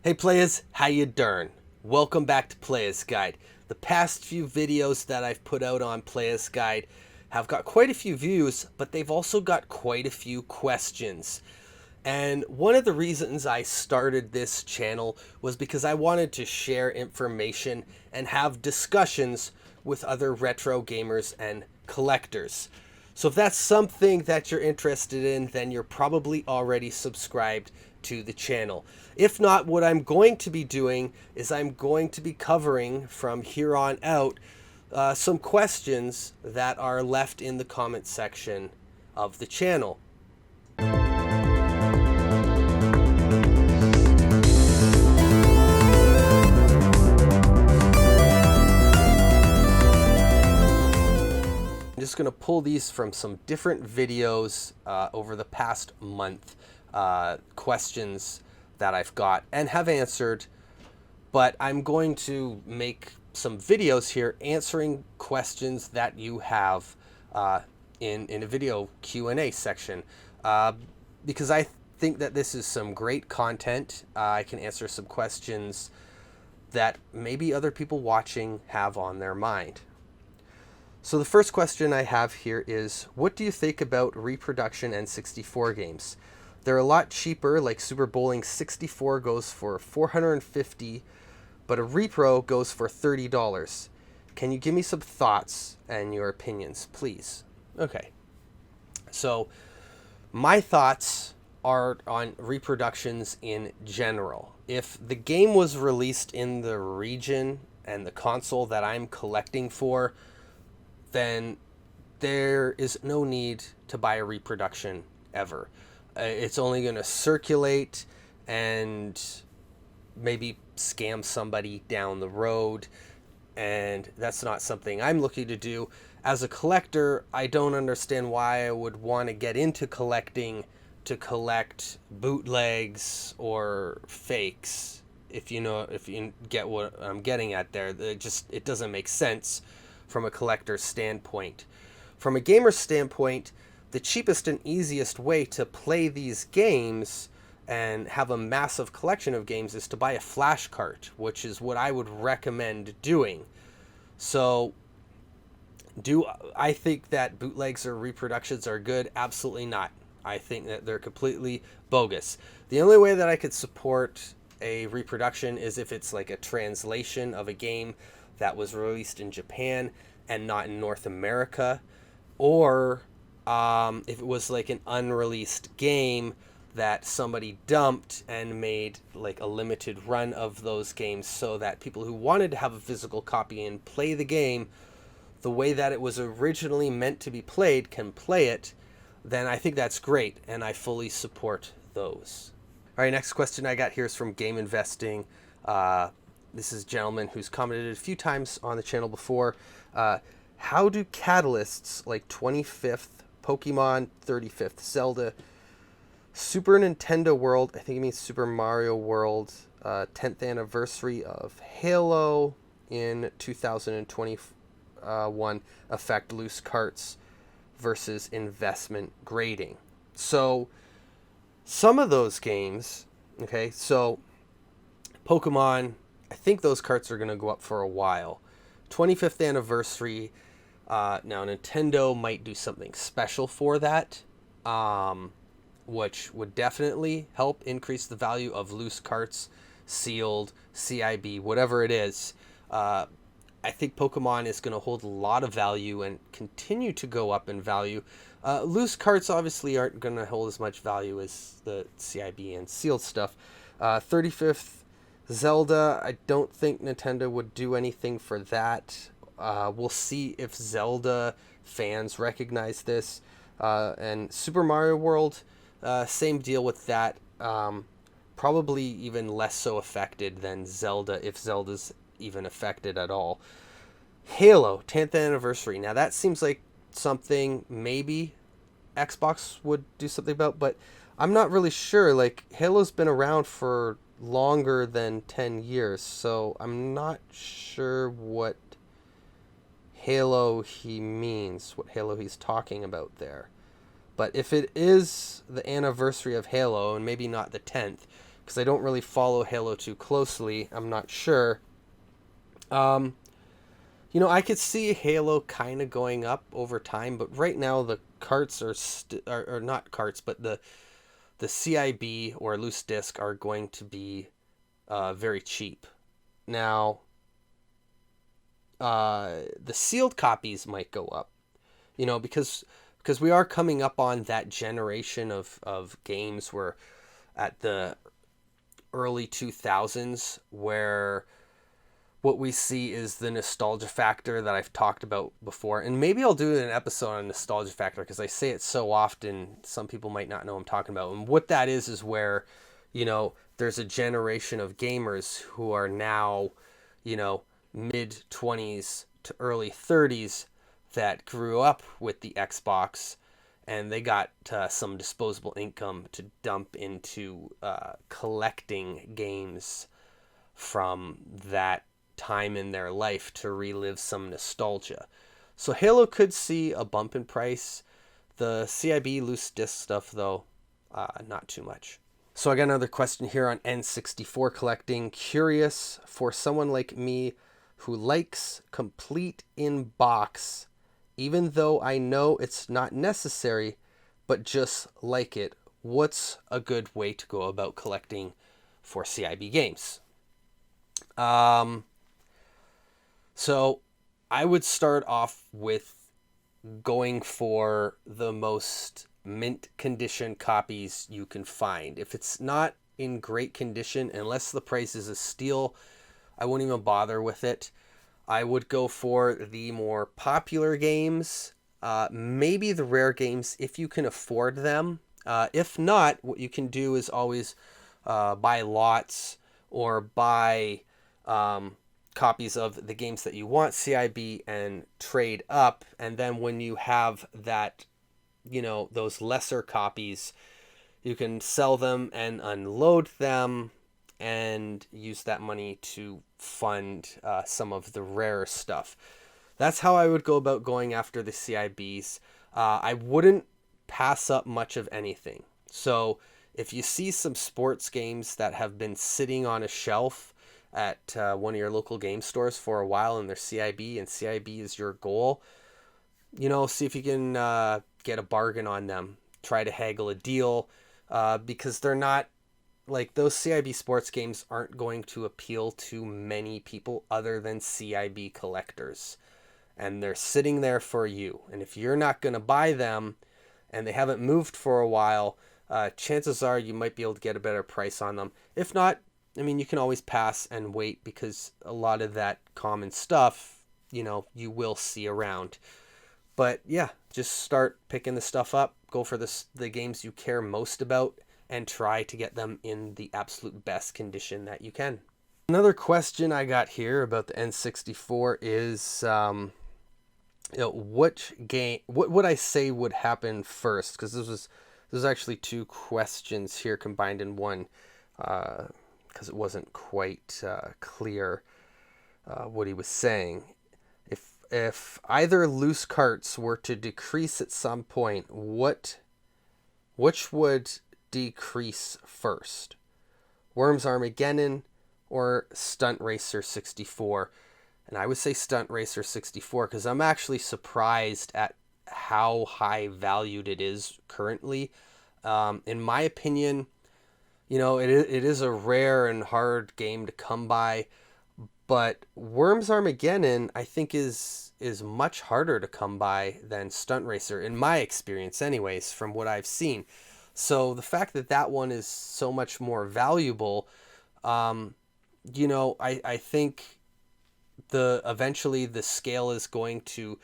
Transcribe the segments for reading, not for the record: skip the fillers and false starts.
Hey players, how you doing? Welcome back to Playas Guide. The past few videos that I've put out on Playas Guide have got quite a few views, but they've also got quite a few questions. And one of the reasons I started this channel was because I wanted to share information and have discussions with other retro gamers and collectors. So if that's something that you're interested in, then you're probably already subscribed to the channel. If not, what I'm going to be doing is I'm going to be covering from here on out some questions that are left in the comment section of the channel. I'm just going to pull these from some different videos over the past month, questions that I've got and have answered, but I'm going to make some videos here answering questions that you have in a video Q&A section, because I think that this is some great content. I can answer some questions that maybe other people watching have on their mind. So the first question I have here is, what do you think about Reproduction N64 games? They're a lot cheaper, like Super Bowling 64 goes for $450, but a Repro goes for $30. Can you give me some thoughts and your opinions, please? Okay. So my thoughts are on reproductions in general. If the game was released in the region and the console that I'm collecting for, then there is no need to buy a reproduction ever. It's only going to circulate and maybe scam somebody down the road, and that's not something I'm looking to do. As a collector, I don't understand why I would want to get into collecting to collect bootlegs or fakes. If you get what I'm getting at there, it doesn't make sense from a collector's standpoint. From a gamer standpoint, the cheapest and easiest way to play these games and have a massive collection of games is to buy a flash cart, which is what I would recommend doing. So, do I think that bootlegs or reproductions are good? Absolutely not. I think that they're completely bogus. The only way that I could support a reproduction is if it's like a translation of a game that was released in Japan and not in North America, or if it was like an unreleased game that somebody dumped and made like a limited run of those games so that people who wanted to have a physical copy and play the game the way that it was originally meant to be played can play it, then I think that's great, and I fully support those. All right, next question I got here is from Game Investing. This is a gentleman who's commented a few times on the channel before. How do catalysts like 25th Pokemon, 35th Zelda, Super Nintendo World, I think it means Super Mario World, 10th anniversary of Halo in 2021 affect loose carts versus investment grading? So some of those games, okay, so Pokemon, I think those carts are going to go up for a while. 25th anniversary, now Nintendo might do something special for that, which would definitely help increase the value of loose carts, sealed, CIB, whatever it is. I think Pokemon is going to hold a lot of value and continue to go up in value. Loose carts obviously aren't going to hold as much value as the CIB and sealed stuff. 35th Zelda, I don't think Nintendo would do anything for that. We'll see if Zelda fans recognize this. And Super Mario World, same deal with that. Probably even less so affected than Zelda, if Zelda's even affected at all. Halo, 10th anniversary. Now that seems like something maybe Xbox would do something about, but I'm not really sure. Like, Halo's been around for longer than 10 years, so I'm not sure what Halo he means, what Halo he's talking about there. But if it is the anniversary of Halo, and maybe not the 10th, because I don't really follow Halo 2 closely. I'm not sure. I could see Halo kind of going up over time, but right now the carts are not carts, but the CIB or loose disc are going to be very cheap. Now, the sealed copies might go up, because we are coming up on that generation of games where at the early 2000s where what we see is the nostalgia factor that I've talked about before. And maybe I'll do an episode on nostalgia factor because I say it so often, some people might not know what I'm talking about. And what that is where, there's a generation of gamers who are now, mid 20s to early 30s that grew up with the Xbox, and they got some disposable income to dump into collecting games from that time in their life to relive some nostalgia. So Halo could see a bump in price. The CIB loose disc stuff, though, not too much. So I got another question here on N64 collecting. Curious, for someone like me who likes complete in box, even though I know it's not necessary, but just like it, what's a good way to go about collecting for CIB games? So I would start off with going for the most mint condition copies you can find. If it's not in great condition, unless the price is a steal, I won't even bother with it. I would go for the more popular games, maybe the rare games if you can afford them. If not, what you can do is always buy lots or buy copies of the games that you want CIB and trade up. And then when you have that, those lesser copies, you can sell them and unload them and use that money to fund some of the rarer stuff. That's how I would go about going after the CIBs. I wouldn't pass up much of anything. So if you see some sports games that have been sitting on a shelf at one of your local game stores for a while and they're CIB and CIB is your goal, see if you can get a bargain on them. Try to haggle a deal because they're not, like, those CIB sports games aren't going to appeal to many people other than CIB collectors. And they're sitting there for you. And if you're not going to buy them and they haven't moved for a while, chances are you might be able to get a better price on them. If not, you can always pass and wait because a lot of that common stuff, you will see around. But yeah, just start picking the stuff up. Go for the games you care most about and try to get them in the absolute best condition that you can. Another question I got here about the N64 is, which game, what would I say would happen first? Because there's actually two questions here combined in one, because it wasn't quite clear what he was saying. If either loose carts were to decrease at some point, which would decrease first? Worms Armageddon or Stunt Racer 64? And I would say Stunt Racer 64 because I'm actually surprised at how high valued it is currently. In my opinion, it is a rare and hard game to come by, but Worms Armageddon I think is much harder to come by than Stunt Racer, in my experience anyways, from what I've seen. So the fact that one is so much more valuable, I think eventually the scale is going to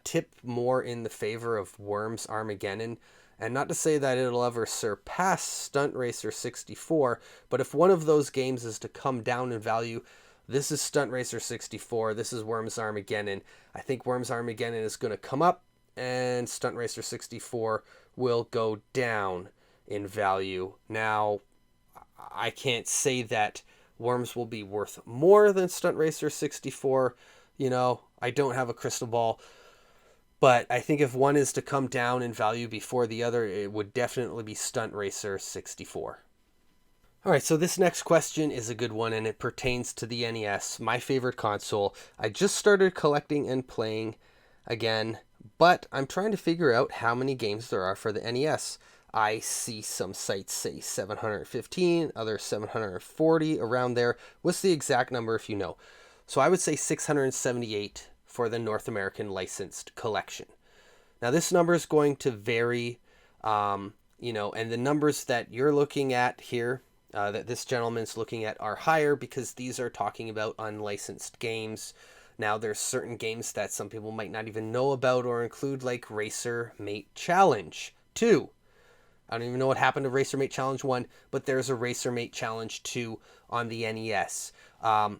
tip more in the favor of Worms Armageddon. And not to say that it'll ever surpass Stunt Racer 64, but if one of those games is to come down in value, this is Stunt Racer 64, this is Worms Armageddon. I think Worms Armageddon is going to come up, and Stunt Racer 64 will go down in value. Now, I can't say that Worms will be worth more than Stunt Racer 64. I don't have a crystal ball. But I think if one is to come down in value before the other, it would definitely be Stunt Racer 64. All right, so this next question is a good one, and it pertains to the NES, my favorite console. I just started collecting and playing again, but I'm trying to figure out how many games there are for the NES. I see some sites say 715, others 740, around there. What's the exact number if you know? So I would say 678 for the North American licensed collection. Now, this number is going to vary, and the numbers that you're looking at here, that this gentleman's looking at, are higher because these are talking about unlicensed games. Now, there's certain games that some people might not even know about or include, like Racer Mate Challenge 2. I don't even know what happened to Racer Mate Challenge 1, but there's a Racer Mate Challenge 2 on the NES.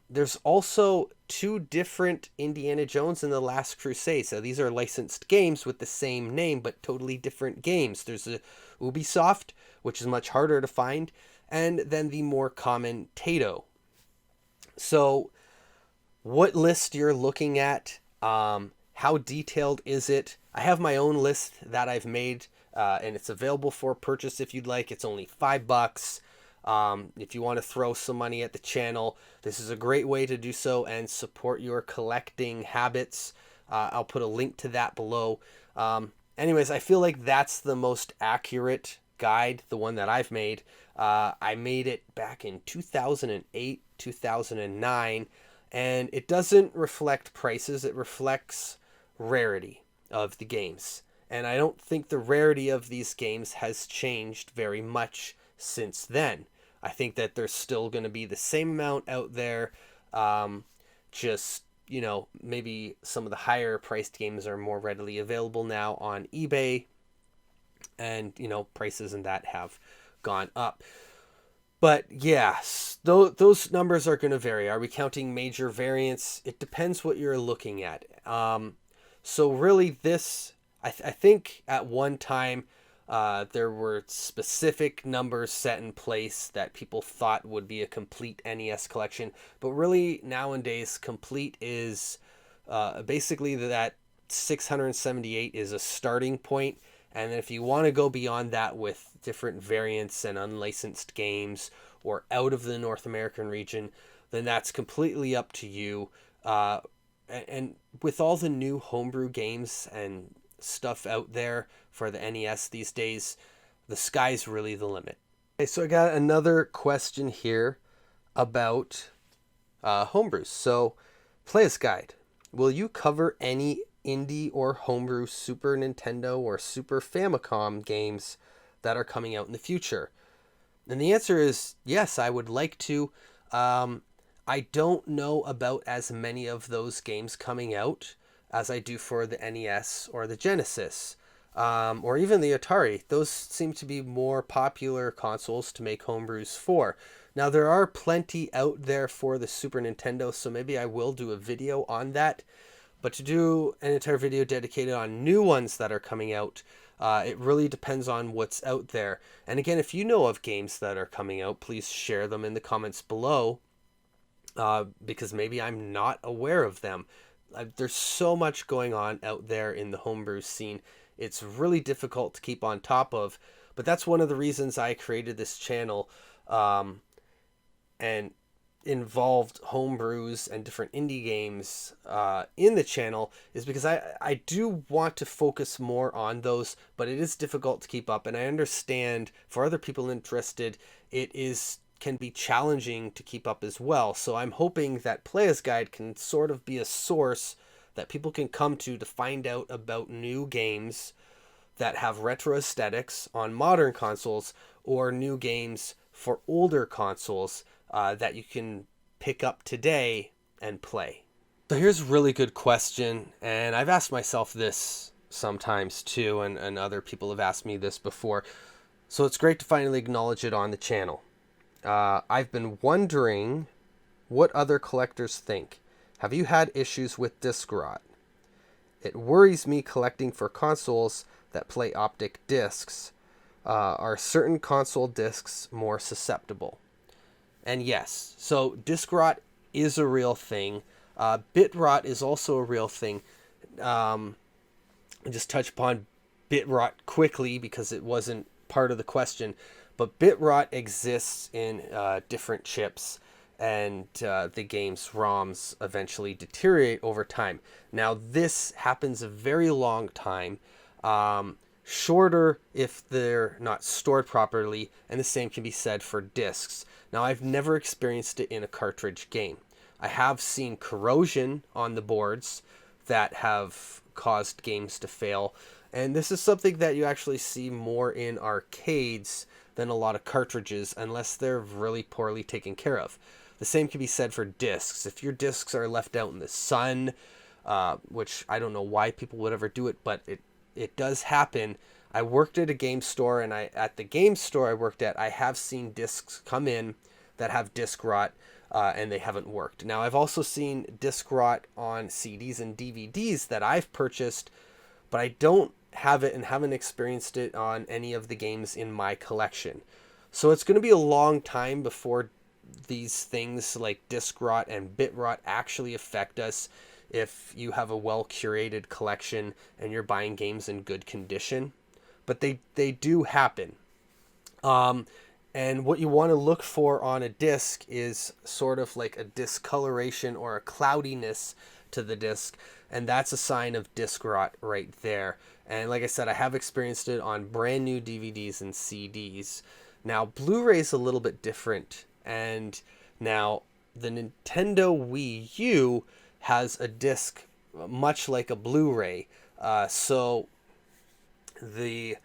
There's also two different Indiana Jones and the Last Crusade. So these are licensed games with the same name, but totally different games. There's a Ubisoft, which is much harder to find, and then the more common Taito. So what list you're looking at, how detailed is it? I have my own list that I've made, and it's available for purchase if you'd like. It's only $5. If you want to throw some money at the channel, this is a great way to do so and support your collecting habits. I'll put a link to that below. Anyways, I feel like that's the most accurate guide, the one that I've made. I made it back in 2008, 2009, and it doesn't reflect prices. It reflects rarity of the games. And I don't think the rarity of these games has changed very much since then. I think that there's still going to be the same amount out there. Just, maybe some of the higher priced games are more readily available now on eBay. And, prices and that have gone up. But yes, those numbers are going to vary. Are we counting major variants? It depends what you're looking at. So really this, I think at one time, there were specific numbers set in place that people thought would be a complete NES collection. But really nowadays, complete is basically that 678 is a starting point. And if you want to go beyond that with different variants and unlicensed games or out of the North American region, then that's completely up to you. And with all the new homebrew games and stuff out there for the NES these days, the sky's really the limit. Okay, so I got another question here about homebrews. So, Playas Guide, will you cover any indie or homebrew Super Nintendo or Super Famicom games that are coming out in the future? And the answer is yes, I would like to. I don't know about as many of those games coming out as I do for the NES or the Genesis, or even the Atari. Those seem to be more popular consoles to make homebrews for. Now, there are plenty out there for the Super Nintendo, so maybe I will do a video on that. But to do an entire video dedicated on new ones that are coming out, it really depends on what's out there. And again, if you know of games that are coming out, please share them in the comments below, because maybe I'm not aware of them. There's so much going on out there in the homebrew scene. It's really difficult to keep on top of, but that's one of the reasons I created this channel, and involved homebrews and different indie games in the channel, is because I do want to focus more on those, but it is difficult to keep up, and I understand for other people interested can be challenging to keep up as well. So I'm hoping that Playas Guide can sort of be a source that people can come to find out about new games that have retro aesthetics on modern consoles, or new games for older consoles that you can pick up today and play. So here's a really good question, and I've asked myself this sometimes too, and other people have asked me this before. So it's great to finally acknowledge it on the channel. I've been wondering what other collectors think. Have you had issues with disc rot? It worries me collecting for consoles that play optic discs. Are certain console discs more susceptible? And yes, so disc rot is a real thing. Bit rot is also a real thing. I'll just touch upon bit rot quickly because it wasn't part of the question. But bit rot exists in different chips, and the game's ROMs eventually deteriorate over time. Now, this happens a very long time, shorter if they're not stored properly, and the same can be said for discs. Now, I've never experienced it in a cartridge game. I have seen corrosion on the boards that have caused games to fail, and this is something that you actually see more in arcades than a lot of cartridges, unless they're really poorly taken care of. The same can be said for discs. If your discs are left out in the sun, which I don't know why people would ever do it, but it does happen. I worked at a game store, and at the game store I worked at, I have seen discs come in that have disc rot, and they haven't worked. Now, I've also seen disc rot on CDs and DVDs that I've purchased, but I don't have it and haven't experienced it on any of the games in my collection. So it's going to be a long time before these things like disc rot and bit rot actually affect us if you have a well curated collection and you're buying games in good condition. But they do happen. And what you want to look for on a disc is sort of like a discoloration or a cloudiness to the disc, and that's a sign of disc rot right there. And like I said, I have experienced it on brand new DVDs and CDs. Now, Blu-ray is a little bit different, and now the Nintendo Wii U has a disc much like a Blu-ray. So the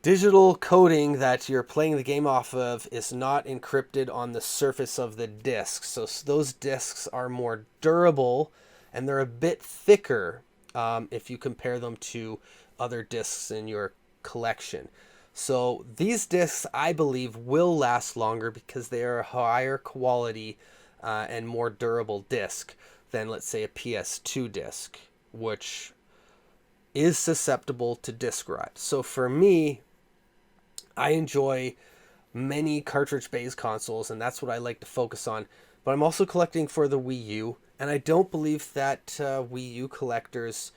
digital coding that you're playing the game off of is not encrypted on the surface of the disc. So those discs are more durable, and they're a bit thicker if you compare them to other discs in your collection. So these discs, I believe, will last longer because they are a higher quality and more durable disc than, let's say, a PS2 disc, which is susceptible to disc rot. So for me, I enjoy many cartridge-based consoles, and that's what I like to focus on. But I'm also collecting for the Wii U, and I don't believe that Wii U collectors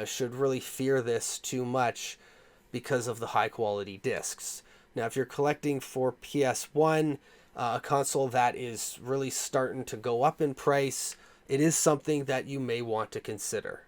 should really fear this too much because of the high-quality discs. Now, if you're collecting for PS1, a console that is really starting to go up in price, it is something that you may want to consider.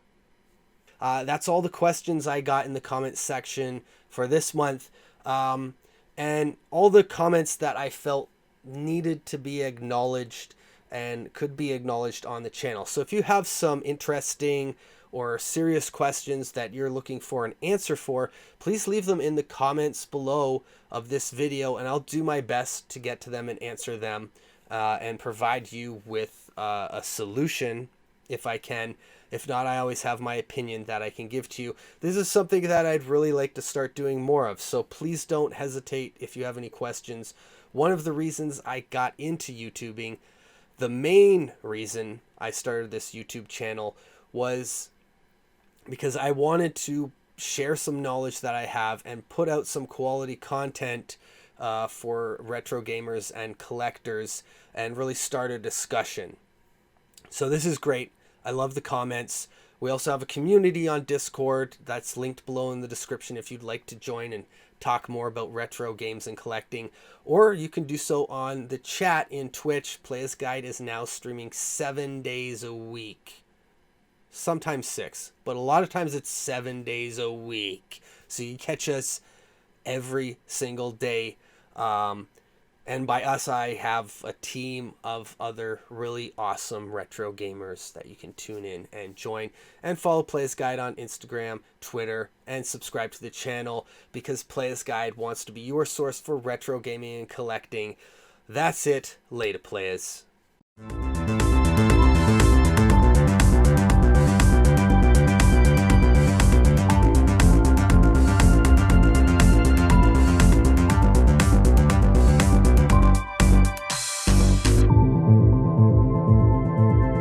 That's all the questions I got in the comments section for this month. And all the comments that I felt needed to be acknowledged and could be acknowledged on the channel. So if you have some interesting or serious questions that you're looking for an answer for, please leave them in the comments below of this video, and I'll do my best to get to them and answer them and provide you with a solution if I can. If not, I always have my opinion that I can give to you. This is something that I'd really like to start doing more of, so please don't hesitate if you have any questions. One of the reasons I got into YouTubing, the main reason I started this YouTube channel, was because I wanted to share some knowledge that I have and put out some quality content for retro gamers and collectors and really start a discussion. So this is great. I love the comments. We also have a community on Discord that's linked below in the description if you'd like to join and talk more about retro games and collecting. Or you can do so on the chat in Twitch. Playas Guide is now streaming 7 days a week. Sometimes 6, but a lot of times it's 7 days a week. So you catch us every single day. And by us, I have a team of other really awesome retro gamers that you can tune in and join. And follow Playas Guide on Instagram, Twitter, and subscribe to the channel because Playas Guide wants to be your source for retro gaming and collecting. That's it. Later, players.